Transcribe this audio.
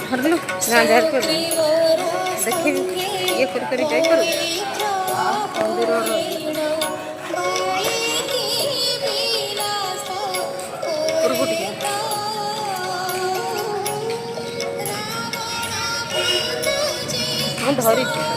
ଧରିଲୁ ଗାଁ ଯାହାର ଦେଖିବି ଇଏ କରି ଯାଇପାରୁ ମନ୍ଦିରର ପୂର୍ବ ଟିକେ ମୁଁ ଧରିଛି